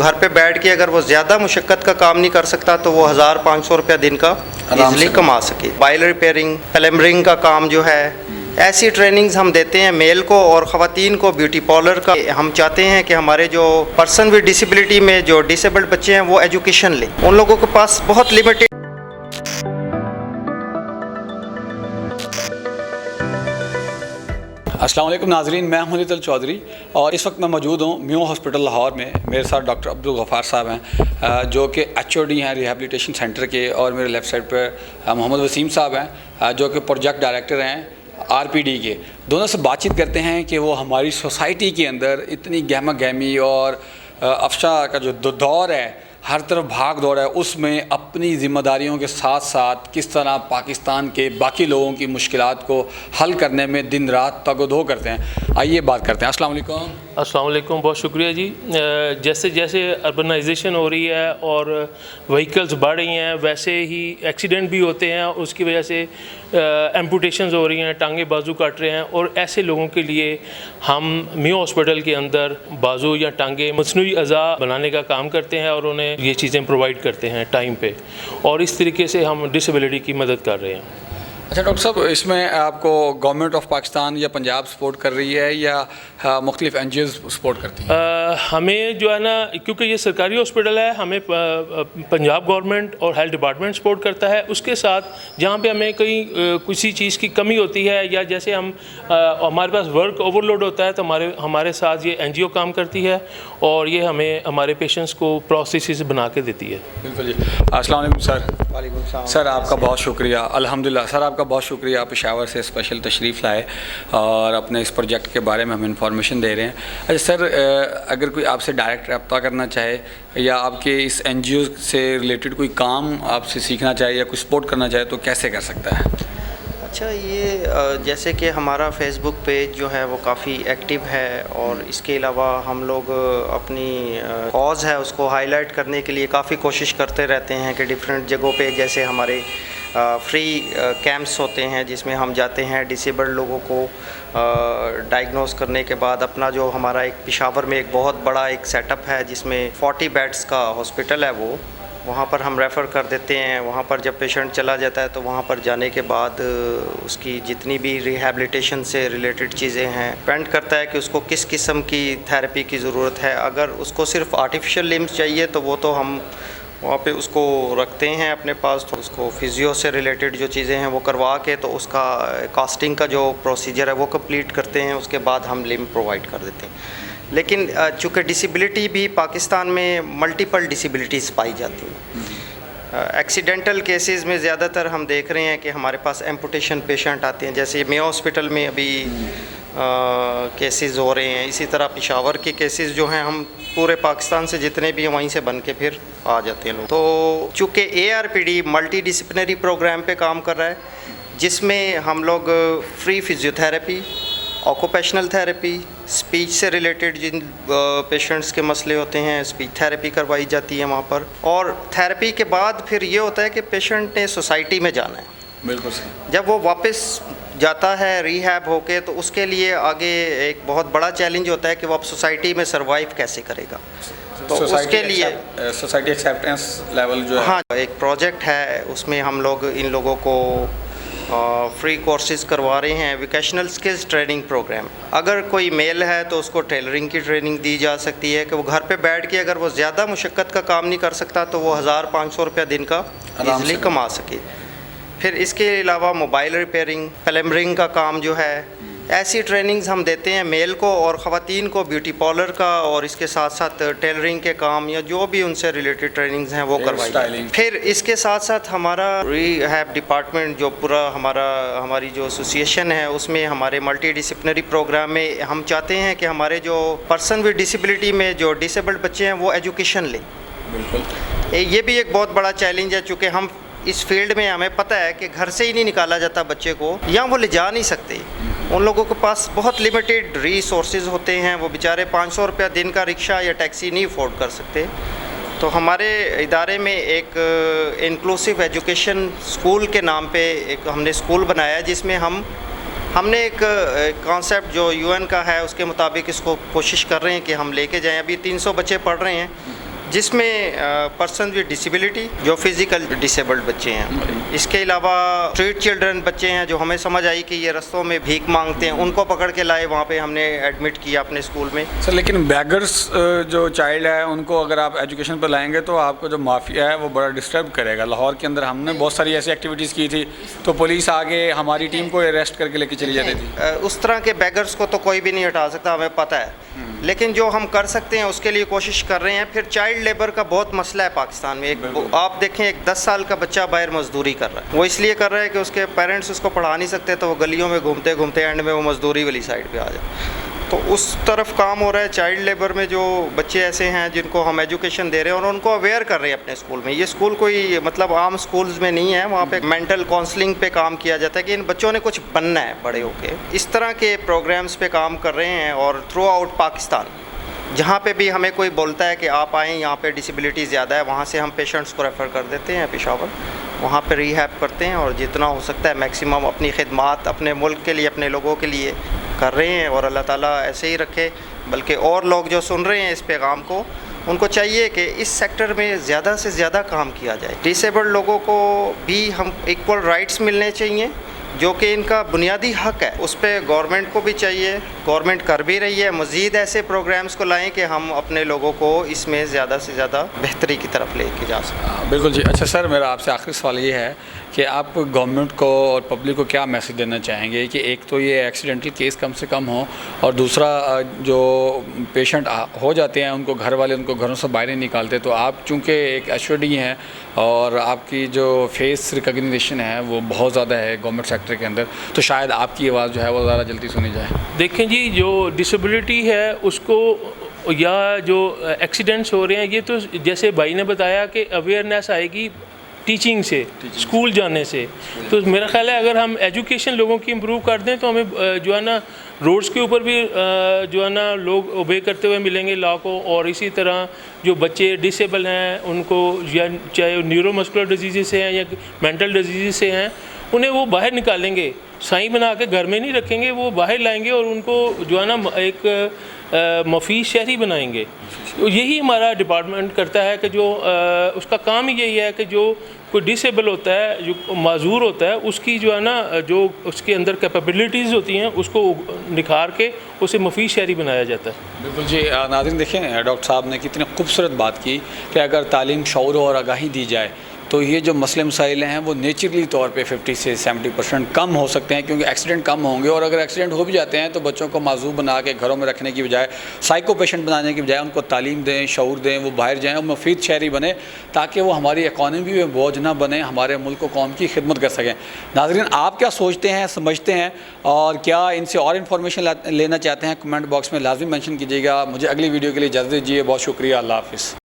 घर पे बैठ के अगर वो ज़्यादा मुशक्क़त का काम नहीं कर सकता तो वो 1500 रुपया दिन का ईज़िली कमा सके। बाइल रिपेयरिंग, प्लम्बरिंग का काम जो है, ऐसी ट्रेनिंग्स हम देते हैं मेल को और ख़वातीन को। ब्यूटी पार्लर का हम चाहते हैं कि हमारे जो पर्सन विद डिसेबिलिटी में जो डिसेबल्ड बच्चे हैं वो एजुकेशन लें। उन लोगों के पास बहुत लिमिटेड। अस्सलाम वालेकुम नाज़रीन, मैं हूं नितल चौधरी और इस वक्त मैं मौजूद हूं म्यू हॉस्पिटल लाहौर में। मेरे साथ डॉक्टर अब्दुल गफ़ार साहब हैं जो कि HOD हैं रिहैबिलिटेशन सेंटर के, और मेरे लेफ़्ट साइड पर मोहम्मद वसीम साहब हैं जो कि प्रोजेक्ट डायरेक्टर हैं RPD के। दोनों से बातचीत करते हैं कि वो हमारी सोसाइटी के अंदर इतनी गहमा गहमी और अफशा का जो दौर है, हर तरफ भाग दौड़ है, उसमें अपनी ज़िम्मेदारियों के साथ साथ किस तरह पाकिस्तान के बाकी लोगों की मुश्किलात को हल करने में दिन रात तगदो करते हैं। आइए बात करते हैं। अस्सलाम वालेकुम। अस्सलाम वालेकुम, बहुत शुक्रिया जी। जैसे जैसे अर्बनाइजेशन हो रही है और व्हीकल्स बढ़ रही हैं, वैसे ही एक्सीडेंट भी होते हैं, उसकी वजह से एम्पुटेशंस हो रही हैं, टांगे बाजू काट रहे हैं। और ऐसे लोगों के लिए हम म्यू हॉस्पिटल के अंदर बाजू या टांगे मसनूई अज़ा बनाने का काम करते हैं और उन्हें ये चीज़ें प्रोवाइड करते हैं टाइम पे, और इस तरीके से हम डिसेबिलिटी की मदद कर रहे हैं। अच्छा डॉक्टर साहब, इसमें आपको गवर्नमेंट ऑफ पाकिस्तान या पंजाब सपोर्ट कर रही है या मुख्तलिफ NGOs सपोर्ट करती हैं? हमें जो है ना, क्योंकि ये सरकारी हॉस्पिटल है, हमें पंजाब गवर्नमेंट और हेल्थ डिपार्टमेंट सपोर्ट करता है। उसके साथ जहाँ पे हमें कहीं किसी चीज़ की कमी होती है या जैसे हमारे पास वर्क ओवरलोड होता है तो हमारे साथ ये NGO काम करती है और ये हमें हमारे पेशेंट्स को प्रोसेसेस बना के देती है। बिल्कुल जी। अस्सलाम वालेकुम सर। वालेकुम सलाम। सर आपका बहुत शुक्रिया, अल्हम्दुलिल्लाह सर आपका बहुत शुक्रिया, आप पेशावर से स्पेशल तशरीफ़ लाए और अपने इस प्रोजेक्ट के बारे में हमें इंफॉर्मेशन दे रहे हैं। अच्छा सर, अगर कोई आपसे डायरेक्ट रब्ता करना चाहे या आपके इस NGO से रिलेटेड कोई काम आपसे सीखना चाहे या कुछ सपोर्ट करना चाहे तो कैसे कर सकता है? अच्छा, ये जैसे कि हमारा फेसबुक पेज जो है वो काफ़ी एक्टिव है और इसके अलावा हम लोग अपनी कॉज़ है उसको हाईलाइट करने के लिए काफ़ी कोशिश करते रहते हैं कि डिफरेंट जगहों पे, जैसे हमारे फ्री कैंप्स होते हैं जिसमें हम जाते हैं डिसेबल्ड लोगों को डायग्नोस करने के बाद। अपना जो हमारा एक पेशावर में एक बहुत बड़ा एक सेटअप है जिसमें 40 बेड्स का हॉस्पिटल है, वो वहाँ पर हम रेफ़र कर देते हैं। वहाँ पर जब पेशेंट चला जाता है तो वहाँ पर जाने के बाद उसकी जितनी भी रिहैबिलिटेशन से रिलेटेड चीज़ें हैं, डिपेंड करता है कि उसको किस किस्म की थेरेपी की ज़रूरत है। अगर उसको सिर्फ आर्टिफिशियल लिम्स चाहिए तो वो तो हम वहाँ पे उसको रखते हैं अपने पास, तो उसको फिजियो से रिलेटेड जो चीज़ें हैं वो करवा के तो उसका कास्टिंग का जो प्रोसीजर है वो कंप्लीट करते हैं। उसके बाद हम लिम्ब प्रोवाइड कर देते हैं। लेकिन चूँकि डिसेबिलिटी भी पाकिस्तान में मल्टीपल डिसेबिलिटीज़ पाई जाती हैं। एक्सीडेंटल केसेस में ज़्यादातर हम देख रहे हैं कि हमारे पास एम्पुटेशन पेशेंट आते हैं, जैसे म्यू हॉस्पिटल में अभी केसेस हो रहे हैं। इसी तरह पेशावर के केसेस जो हैं, हम पूरे पाकिस्तान से जितने भी हैं वहीं से बन के फिर आ जाते हैं लोग। तो चूँकि ARPD मल्टी डिसिप्लिनरी प्रोग्राम पे काम कर रहा है, जिसमें हम लोग free physiotherapy, occupational therapy, speech से रिलेटेड जिन पेशेंट्स के मसले होते हैं स्पीच थेरेपी करवाई जाती है वहाँ पर। और थेरेपी के बाद फिर ये होता है कि पेशेंट ने सोसाइटी में जाना है। बिल्कुल सही। जब वो वापस जाता है रिहैब होके तो उसके लिए आगे एक बहुत बड़ा चैलेंज होता है कि वो अब सोसाइटी में सर्वाइव कैसे करेगा। तो उसके लिए सोसाइटी एक्सेप्टेंस लेवल जो है, हाँ, एक प्रोजेक्ट है, उसमें हम लोग इन लोगों को फ्री कोर्सेज करवा रहे हैं। Vocational skills training program. अगर कोई मेल है तो उसको टेलरिंग की ट्रेनिंग दी जा सकती है कि वो घर पे बैठ के अगर वो ज़्यादा मुशक्क़त का काम नहीं कर सकता तो वो 1500 रुपया दिन का ईज़िली कमा सके। फिर इसके अलावा मोबाइल रिपेयरिंग, प्लम्बरिंग का काम जो है, ऐसी ट्रेनिंग्स हम देते हैं मेल को और ख़वातीन को ब्यूटी पार्लर का, और इसके साथ साथ टेलरिंग के काम या जो भी उनसे रिलेटेड ट्रेनिंग्स हैं वो करवाई। फिर इसके साथ साथ हमारा रिहैब डिपार्टमेंट जो पूरा हमारी जो एसोसिएशन है उसमें हमारे मल्टी डिसिप्लिनरी प्रोग्राम में हम चाहते हैं कि हमारे जो पर्सन विद डिसेबिलिटी में जो डिसेबल्ड बच्चे हैं वो एजुकेशन लें। बिल्कुल। ये भी एक बहुत बड़ा चैलेंज है, चूँकि हम इस फील्ड में हमें पता है कि घर से ही नहीं निकाला जाता बच्चे को, या वो ले जा नहीं सकते। उन लोगों के पास बहुत लिमिटेड रिसोर्सेज होते हैं, वो बेचारे 500 रुपया दिन का रिक्शा या टैक्सी नहीं अफोर्ड कर सकते। तो हमारे इदारे में एक इंक्लूसिव एजुकेशन स्कूल के नाम पे एक हमने स्कूल बनाया है, जिसमें हमने एक कॉन्सेप्ट जो UN का है उसके मुताबिक इसको कोशिश कर रहे हैं कि हम लेके जाएं। अभी 300 बच्चे पढ़ रहे हैं जिसमें पर्सन विद डिसेबिलिटी, जो फिजिकल डिसेबल्ड बच्चे हैं, इसके अलावा स्ट्रीट चिल्ड्रन बच्चे हैं जो हमें समझ आई कि ये रस्तों में भीख मांगते हैं, उनको पकड़ के लाए, वहाँ पे हमने एडमिट किया अपने स्कूल में। सर लेकिन बैगर्स जो चाइल्ड है उनको अगर आप एजुकेशन पर लाएंगे तो आपको जो माफिया है वो बड़ा डिस्टर्ब करेगा। लाहौर के अंदर हमने बहुत सारी ऐसी एक्टिविटीज़ की थी तो पुलिस आगे हमारी टीम को अरेस्ट करके लेके चली जाती थी। उस तरह के बैगर्स को तो कोई भी नहीं हटा सकता, हमें पता है, लेकिन जो हम कर सकते हैं उसके लिए कोशिश कर रहे हैं। फिर चाइल्ड लेबर का बहुत मसला है पाकिस्तान में। एक आप देखें, एक 10 साल का बच्चा बाहर मजदूरी कर रहा है, वो इसलिए कर रहा है कि उसके पेरेंट्स उसको पढ़ा नहीं सकते, तो वो गलियों में घूमते घूमते एंड में वो मजदूरी वाली साइड पे आ जाए। तो उस तरफ काम हो रहा है। चाइल्ड लेबर में जो बच्चे ऐसे हैं जिनको हम एजुकेशन दे रहे हैं और उनको अवेयर कर रहे हैं अपने स्कूल में। ये स्कूल कोई मतलब आम स्कूल्स में नहीं है, वहाँ पे मेंटल काउंसलिंग पे काम किया जाता है कि इन बच्चों ने कुछ बनना है बड़े होके। इस तरह के प्रोग्राम्स पे काम कर रहे हैं और थ्रू आउट पाकिस्तान जहाँ पे भी हमें कोई बोलता है कि आप आएँ, यहाँ पे डिसेबिलिटी ज़्यादा है, वहाँ से हम पेशेंट्स को रेफ़र कर देते हैं पेशावर, वहाँ पे रिहैब करते हैं और जितना हो सकता है मैक्सिमम अपनी खिदमात अपने मुल्क के लिए, अपने लोगों के लिए कर रहे हैं। और अल्लाह ताला ऐसे ही रखे। बल्कि और लोग जो सुन रहे हैं इस पैगाम को, उनको चाहिए कि इस सेक्टर में ज़्यादा से ज़्यादा काम किया जाए। डिसेबल्ड लोगों को भी हम इक्वल राइट्स मिलने चाहिए जो कि इनका बुनियादी हक है। उस पर गवर्नमेंट को भी चाहिए, गवर्नमेंट कर भी रही है। मज़ीद ऐसे प्रोग्राम्स को लाएं कि हम अपने लोगों को इसमें ज़्यादा से ज़्यादा बेहतरी की तरफ लेके जा सकें। बिल्कुल जी। अच्छा सर, मेरा आपसे आखिरी सवाल ये है कि आप गवर्नमेंट को और पब्लिक को क्या मैसेज देना चाहेंगे कि एक तो ये एक्सीडेंटल केस कम से कम हो, और दूसरा जो पेशेंट हो जाते हैं उनको घर वाले उनको घरों से बाहर नहीं निकालते, तो आप चूँकि एक एचओडी हैं और आपकी जो फेस रिकग्निशन है वो बहुत ज़्यादा है गवर्नमेंट सेक्टर के अंदर, तो शायद आपकी आवाज़ जो है वो ज़्यादा जल्दी सुनी जाए। देखें जी, जो डिसेबिलिटी है उसको या जो एक्सीडेंट्स हो रहे हैं, ये तो जैसे भाई ने बताया कि अवेयरनेस आएगी टीचिंग से, स्कूल जाने से। तो मेरा ख्याल है अगर हम एजुकेशन लोगों की इम्प्रूव कर दें तो हमें जो है ना रोड्स के ऊपर भी जो है ना लोग ओबे करते हुए मिलेंगे लॉ को। और इसी तरह जो बच्चे डिसेबल हैं उनको, या चाहे न्यूरोमस्कुलर डिजीज़ से हैं या मेंटल डिजीज़ से हैं, उन्हें वो बाहर निकालेंगे, साईं बना के घर में नहीं रखेंगे, वो बाहर लाएंगे और उनको जो है ना एक मफीज शहरी बनाएंगे। तो यही हमारा डिपार्टमेंट करता है कि जो उसका काम ही यही है कि जो कोई डिसेबल होता है, जो माजूर होता है, उसकी जो है ना जो उसके अंदर कैपेबिलिटीज़ होती हैं उसको निखार के उसे मफीज शहरी बनाया जाता है। बिल्कुल जी। नाज़रीन देखें, डॉक्टर साहब ने कितनी खूबसूरत बात की कि अगर तालीम, शऊर और आगाही दी जाए तो ये जो मसले मसाइल हैं वो नेचुरली तौर पे 50 से 70% कम हो सकते हैं, क्योंकि एक्सीडेंट कम होंगे। और अगर एक्सीडेंट हो भी जाते हैं तो बच्चों को माजूर बना के घरों में रखने की बजाय, साइको पेशेंट बनाने की बजाय उनको तालीम दें, शऊर दें, वो बाहर जाएँ और मुफीद शहरी बने, ताकि वो हमारी इकॉनमी में बोझ ना बने, हमारे मुल्क को कौम की खिदमत कर सकें। नाज़रीन, आप क्या सोचते हैं, समझते हैं, और क्या इनसे और इन्फॉर्मेशन लेना चाहते हैं, कमेंट बॉक्स में लाजमी मेंशन कीजिएगा। मुझे अगली वीडियो के लिए इजाज़त दीजिए। बहुत शुक्रिया। अल्लाह हाफ़िज़।